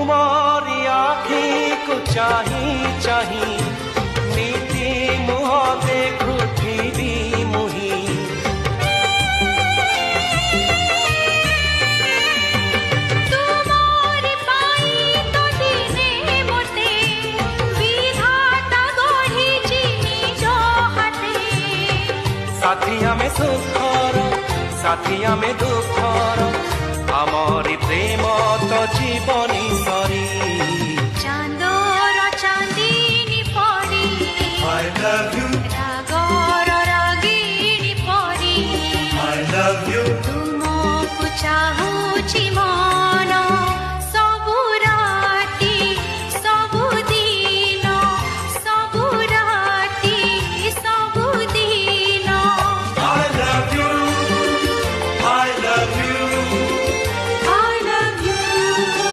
तुमरी आखि को चाही चाही नीति मुह देखुथिबी मुही तुमरी पाई तो दिने मोते विधाता गढ़ी निज हाथे साथी आमे सुखर साथी आमे दुखर आमरी प्रेम तो जीवनी सरी